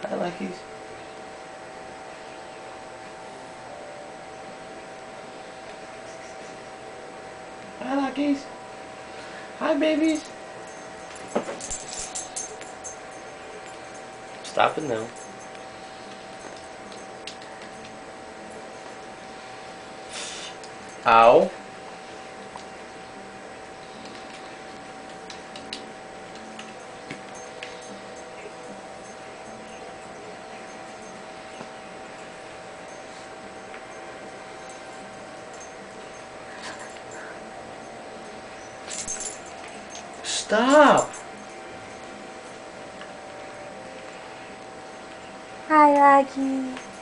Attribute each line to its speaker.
Speaker 1: Hi, Luckies. Hi, Luckies. Hi, babies. Stop it now. Ow. Stop.
Speaker 2: Hi, Lucky.